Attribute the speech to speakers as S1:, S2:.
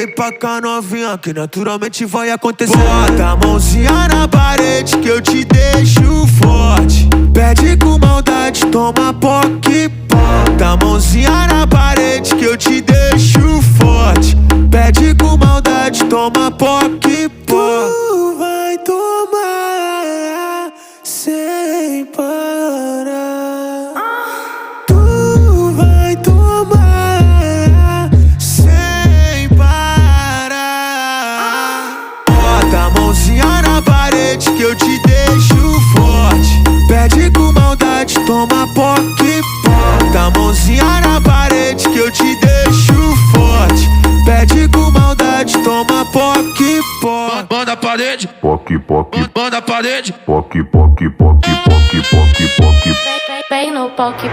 S1: Vem pra cá novinha que naturalmente vai acontecer. Bota a mãozinha na parede que eu te deixo forte. Pede com maldade, toma poque. Bota a mãozinha na parede que eu te deixo forte. Pede com maldade, toma poque. Tu vai tomar sem parar. Tu vai tomar sem parar. Bota a mãozinha na parede que eu te deixo forte. Pede com maldade, toma poque. Bota a mãozinha na parede que eu te deixo forte. Pede com maldade, toma poque.
S2: Manda a parede,
S3: Poque, poque,
S2: manda a parede.
S3: poque, poque, poque, poque, poque, poque.
S4: Vem no poque.